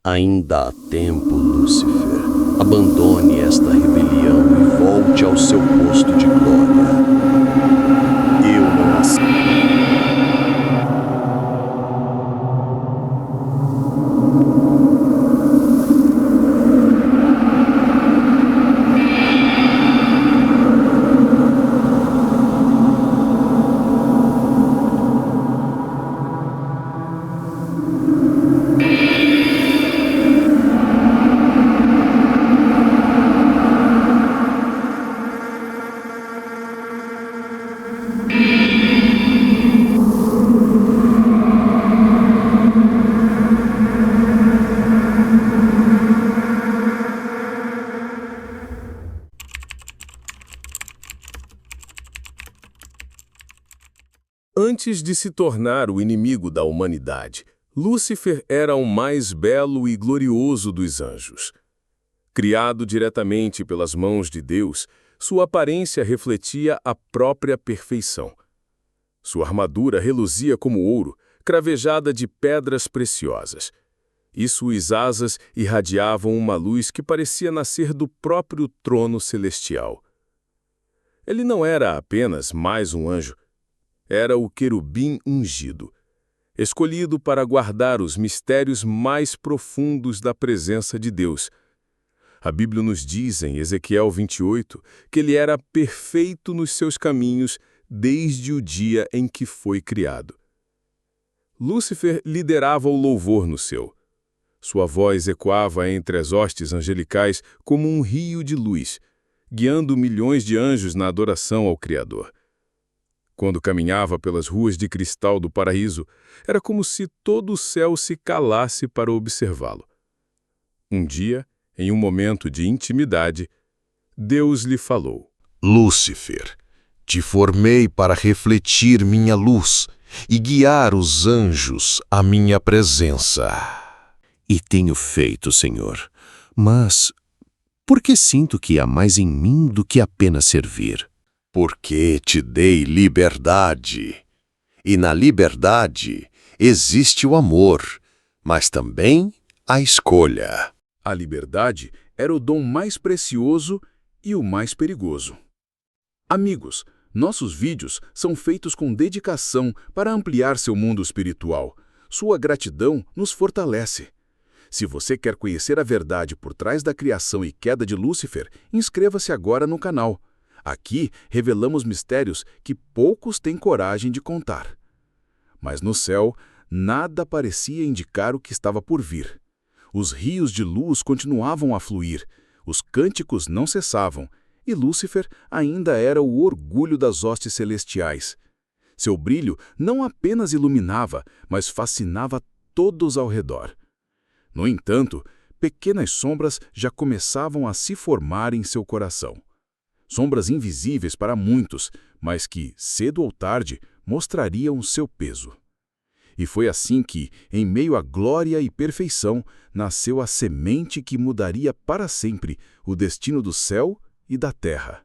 Ainda há tempo, Lúcifer. Abandone esta rebelião e volte ao seu posto de glória. Eu não aceito. Antes de se tornar o inimigo da humanidade, Lúcifer era o mais belo e glorioso dos anjos. Criado diretamente pelas mãos de Deus, sua aparência refletia a própria perfeição. Sua armadura reluzia como ouro, cravejada de pedras preciosas. E suas asas irradiavam uma luz que parecia nascer do próprio trono celestial. Ele não era apenas mais um anjo. Era o querubim ungido, escolhido para guardar os mistérios mais profundos da presença de Deus. A Bíblia nos diz em Ezequiel 28 que ele era perfeito nos seus caminhos desde o dia em que foi criado. Lúcifer liderava o louvor no céu. Sua voz ecoava entre as hostes angelicais como um rio de luz, guiando milhões de anjos na adoração ao Criador. Quando caminhava pelas ruas de cristal do paraíso, era como se todo o céu se calasse para observá-lo. Um dia, em um momento de intimidade, Deus lhe falou: Lúcifer, te formei para refletir minha luz e guiar os anjos à minha presença. E tenho feito, Senhor, mas por que sinto que há mais em mim do que apenas servir? Porque te dei liberdade. E na liberdade existe o amor, mas também a escolha. A liberdade era o dom mais precioso e o mais perigoso. Amigos, nossos vídeos são feitos com dedicação para ampliar seu mundo espiritual. Sua gratidão nos fortalece. Se você quer conhecer a verdade por trás da criação e queda de Lúcifer, inscreva-se agora no canal. Aqui revelamos mistérios que poucos têm coragem de contar. Mas no céu, nada parecia indicar o que estava por vir. Os rios de luz continuavam a fluir, os cânticos não cessavam, e Lúcifer ainda era o orgulho das hostes celestiais. Seu brilho não apenas iluminava, mas fascinava todos ao redor. No entanto, pequenas sombras já começavam a se formar em seu coração. Sombras invisíveis para muitos, mas que, cedo ou tarde, mostrariam seu peso. E foi assim que, em meio à glória e perfeição, nasceu a semente que mudaria para sempre o destino do céu e da terra.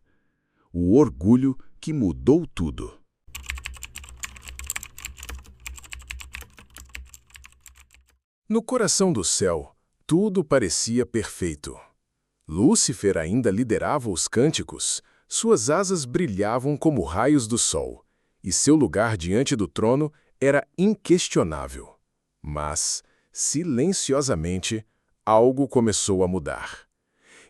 O orgulho que mudou tudo. No coração do céu, tudo parecia perfeito. Lúcifer ainda liderava os cânticos, suas asas brilhavam como raios do sol, e seu lugar diante do trono era inquestionável. Mas, silenciosamente, algo começou a mudar.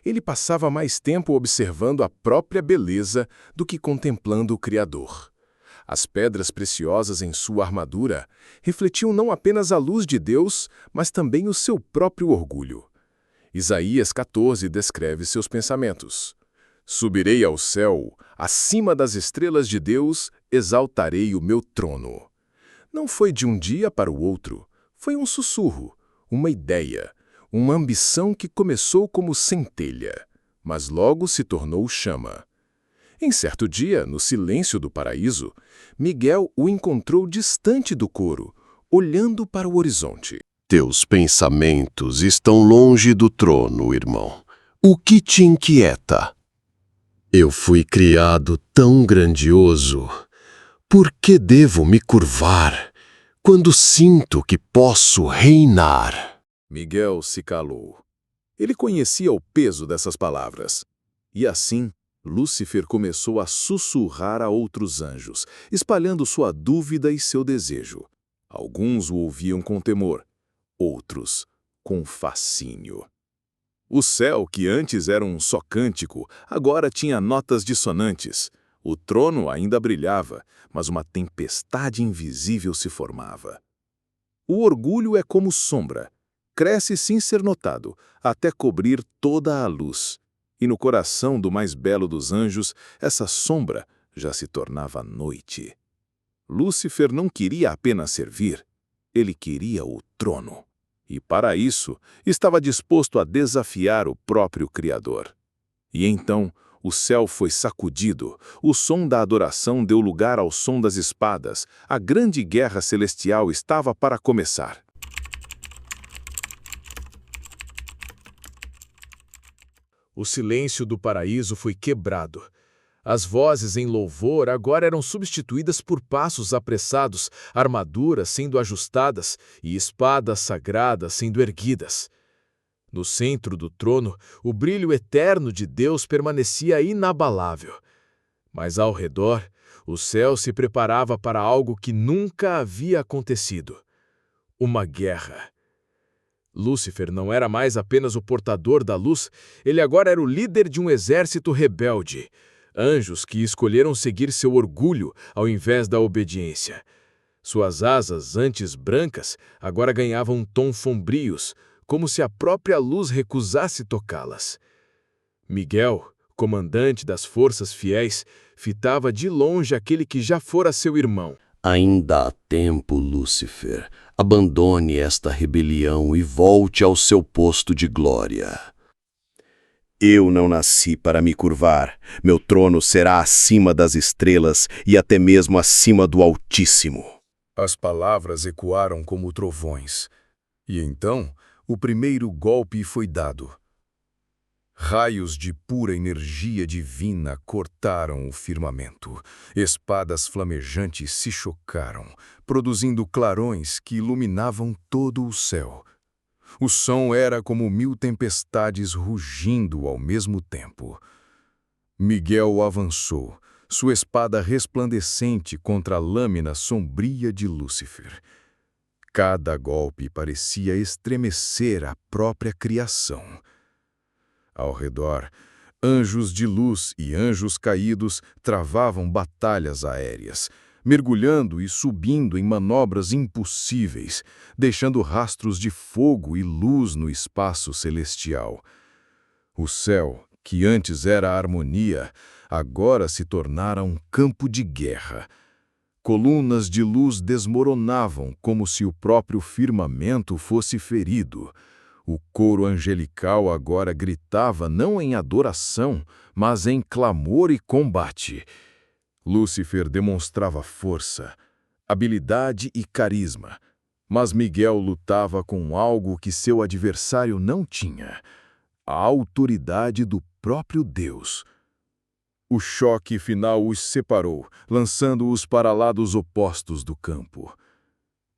Ele passava mais tempo observando a própria beleza do que contemplando o Criador. As pedras preciosas em sua armadura refletiam não apenas a luz de Deus, mas também o seu próprio orgulho. Isaías 14 descreve seus pensamentos. Subirei ao céu, acima das estrelas de Deus, exaltarei o meu trono. Não foi de um dia para o outro, foi um sussurro, uma ideia, uma ambição que começou como centelha, mas logo se tornou chama. Em certo dia, no silêncio do paraíso, Miguel o encontrou distante do coro, olhando para o horizonte. Teus pensamentos estão longe do trono, irmão. O que te inquieta? Eu fui criado tão grandioso. Por que devo me curvar quando sinto que posso reinar? Miguel se calou. Ele conhecia o peso dessas palavras. E assim, Lúcifer começou a sussurrar a outros anjos, espalhando sua dúvida e seu desejo. Alguns o ouviam com temor, outros com fascínio. O céu, que antes era um só cântico, agora tinha notas dissonantes. O trono ainda brilhava, mas uma tempestade invisível se formava. O orgulho é como sombra. Cresce sem ser notado, até cobrir toda a luz. E no coração do mais belo dos anjos, essa sombra já se tornava noite. Lúcifer não queria apenas servir, ele queria o trono. E para isso, estava disposto a desafiar o próprio Criador. E então, o céu foi sacudido, o som da adoração deu lugar ao som das espadas, a grande guerra celestial estava para começar. O silêncio do paraíso foi quebrado. As vozes em louvor agora eram substituídas por passos apressados, armaduras sendo ajustadas e espadas sagradas sendo erguidas. No centro do trono, o brilho eterno de Deus permanecia inabalável. Mas ao redor, o céu se preparava para algo que nunca havia acontecido: uma guerra. Lúcifer não era mais apenas o portador da luz, ele agora era o líder de um exército rebelde. Anjos que escolheram seguir seu orgulho ao invés da obediência. Suas asas, antes brancas, agora ganhavam tons sombrios, como se a própria luz recusasse tocá-las. Miguel, comandante das forças fiéis, fitava de longe aquele que já fora seu irmão. Ainda há tempo, Lúcifer. Abandone esta rebelião e volte ao seu posto de glória. Eu não nasci para me curvar. Meu trono será acima das estrelas e até mesmo acima do Altíssimo. As palavras ecoaram como trovões. E então, o primeiro golpe foi dado. Raios de pura energia divina cortaram o firmamento. Espadas flamejantes se chocaram, produzindo clarões que iluminavam todo o céu. O som era como 1000 tempestades rugindo ao mesmo tempo. Miguel avançou, sua espada resplandecente contra a lâmina sombria de Lúcifer. Cada golpe parecia estremecer a própria criação. Ao redor, anjos de luz e anjos caídos travavam batalhas aéreas, mergulhando e subindo em manobras impossíveis, deixando rastros de fogo e luz no espaço celestial. O céu, que antes era harmonia, agora se tornara um campo de guerra. Colunas de luz desmoronavam como se o próprio firmamento fosse ferido. O coro angelical agora gritava não em adoração, mas em clamor e combate. Lúcifer demonstrava força, habilidade e carisma, mas Miguel lutava com algo que seu adversário não tinha: a autoridade do próprio Deus. O choque final os separou, lançando-os para lados opostos do campo.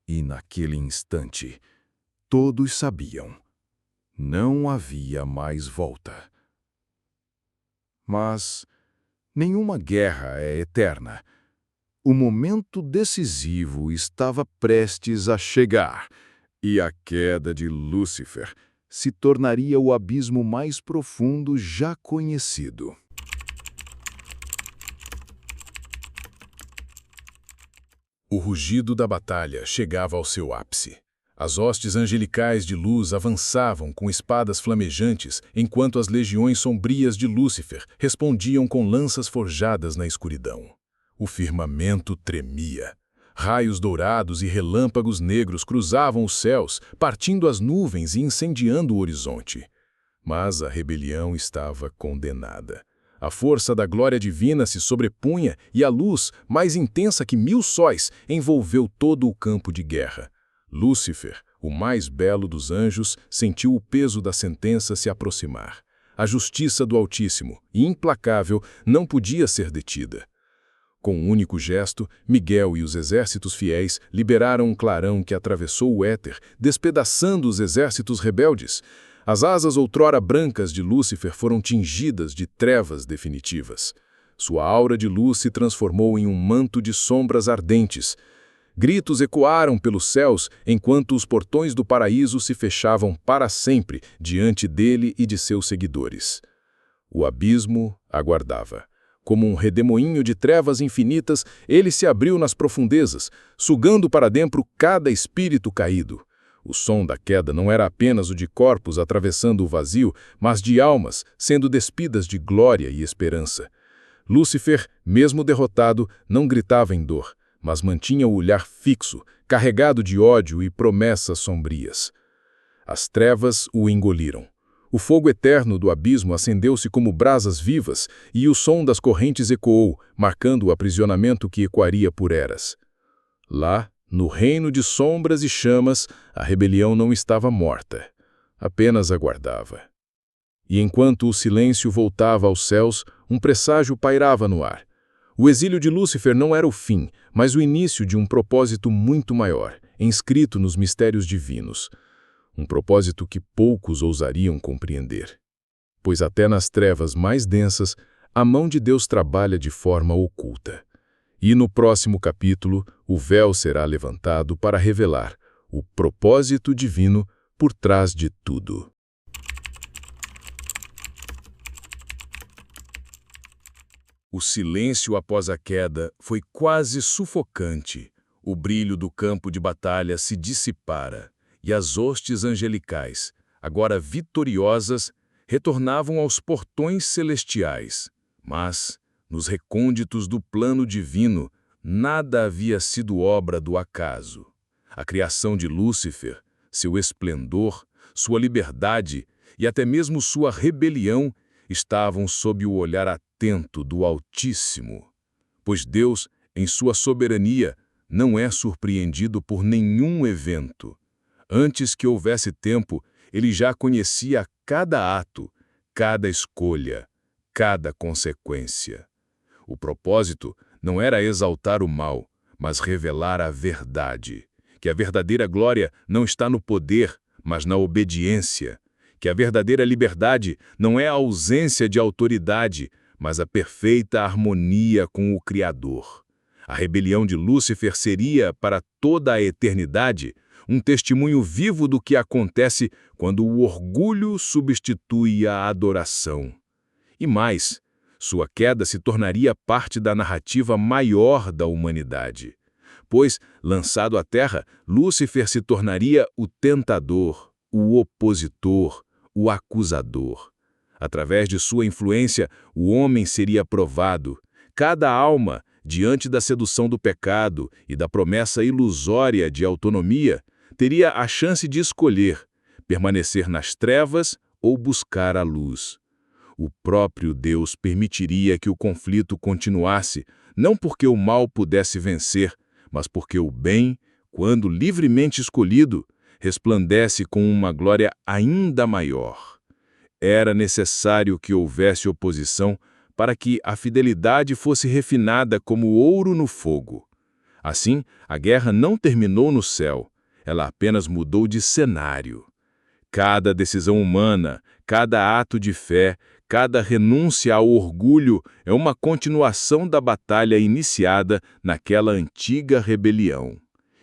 E naquele instante, todos sabiam: não havia mais volta. Mas nenhuma guerra é eterna. O momento decisivo estava prestes a chegar, e a queda de Lúcifer se tornaria o abismo mais profundo já conhecido. O rugido da batalha chegava ao seu ápice. As hostes angelicais de luz avançavam com espadas flamejantes, enquanto as legiões sombrias de Lúcifer respondiam com lanças forjadas na escuridão. O firmamento tremia. Raios dourados e relâmpagos negros cruzavam os céus, partindo as nuvens e incendiando o horizonte. Mas a rebelião estava condenada. A força da glória divina se sobrepunha e a luz, mais intensa que 1000 sóis, envolveu todo o campo de guerra. Lúcifer, o mais belo dos anjos, sentiu o peso da sentença se aproximar. A justiça do Altíssimo, implacável, não podia ser detida. Com um único gesto, Miguel e os exércitos fiéis liberaram um clarão que atravessou o éter, despedaçando os exércitos rebeldes. As asas outrora brancas de Lúcifer foram tingidas de trevas definitivas. Sua aura de luz se transformou em um manto de sombras ardentes. Gritos ecoaram pelos céus enquanto os portões do paraíso se fechavam para sempre diante dele e de seus seguidores. O abismo aguardava. Como um redemoinho de trevas infinitas, ele se abriu nas profundezas, sugando para dentro cada espírito caído. O som da queda não era apenas o de corpos atravessando o vazio, mas de almas sendo despidas de glória e esperança. Lúcifer, mesmo derrotado, não gritava em dor, mas mantinha o olhar fixo, carregado de ódio e promessas sombrias. As trevas o engoliram. O fogo eterno do abismo acendeu-se como brasas vivas, e o som das correntes ecoou, marcando o aprisionamento que ecoaria por eras. Lá, no reino de sombras e chamas, a rebelião não estava morta, apenas aguardava. E enquanto o silêncio voltava aos céus, um presságio pairava no ar. O exílio de Lúcifer não era o fim, mas o início de um propósito muito maior, inscrito nos mistérios divinos. Um propósito que poucos ousariam compreender. Pois até nas trevas mais densas, a mão de Deus trabalha de forma oculta. E no próximo capítulo, o véu será levantado para revelar o propósito divino por trás de tudo. O silêncio após a queda foi quase sufocante. O brilho do campo de batalha se dissipara, e as hostes angelicais, agora vitoriosas, retornavam aos portões celestiais. Mas, nos recônditos do plano divino, nada havia sido obra do acaso. A criação de Lúcifer, seu esplendor, sua liberdade e até mesmo sua rebelião estavam sob o olhar atento do Altíssimo. Pois Deus, em sua soberania, não é surpreendido por nenhum evento. Antes que houvesse tempo, ele já conhecia cada ato, cada escolha, cada consequência. O propósito não era exaltar o mal, mas revelar a verdade. Que a verdadeira glória não está no poder, mas na obediência. Que a verdadeira liberdade não é a ausência de autoridade, mas a perfeita harmonia com o Criador. A rebelião de Lúcifer seria, para toda a eternidade, um testemunho vivo do que acontece quando o orgulho substitui a adoração. E mais, sua queda se tornaria parte da narrativa maior da humanidade. Pois, lançado à terra, Lúcifer se tornaria o tentador, o opositor, o acusador. Através de sua influência, o homem seria provado. Cada alma, diante da sedução do pecado e da promessa ilusória de autonomia, teria a chance de escolher, permanecer nas trevas ou buscar a luz. O próprio Deus permitiria que o conflito continuasse, não porque o mal pudesse vencer, mas porque o bem, quando livremente escolhido, resplandece com uma glória ainda maior. Era necessário que houvesse oposição para que a fidelidade fosse refinada como ouro no fogo. Assim, a guerra não terminou no céu, ela apenas mudou de cenário. Cada decisão humana, cada ato de fé, cada renúncia ao orgulho é uma continuação da batalha iniciada naquela antiga rebelião.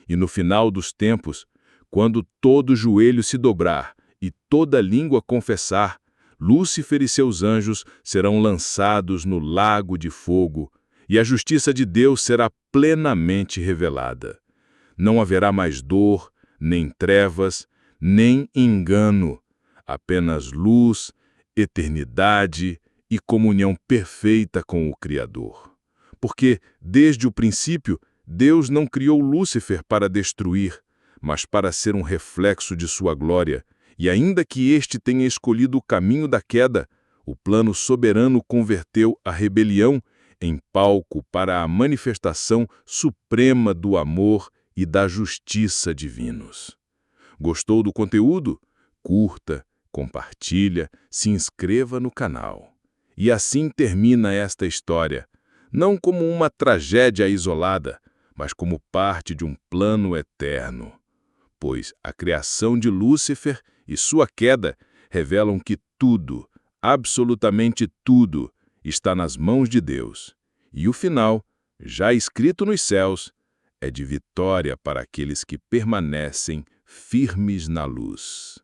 E no final dos tempos, quando todo joelho se dobrar e toda língua confessar, Lúcifer e seus anjos serão lançados no lago de fogo, e a justiça de Deus será plenamente revelada. Não haverá mais dor, nem trevas, nem engano, apenas luz, eternidade e comunhão perfeita com o Criador. Porque, desde o princípio, Deus não criou Lúcifer para destruir, mas para ser um reflexo de sua glória, e ainda que este tenha escolhido o caminho da queda, o plano soberano converteu a rebelião em palco para a manifestação suprema do amor e da justiça divinos. Gostou do conteúdo? Curta, compartilha, se inscreva no canal. E assim termina esta história. não como uma tragédia isolada, mas como parte de um plano eterno. Pois a criação de Lúcifer e sua queda revelam que tudo, absolutamente tudo, está nas mãos de Deus. E o final, já escrito nos céus, é de vitória para aqueles que permanecem firmes na luz.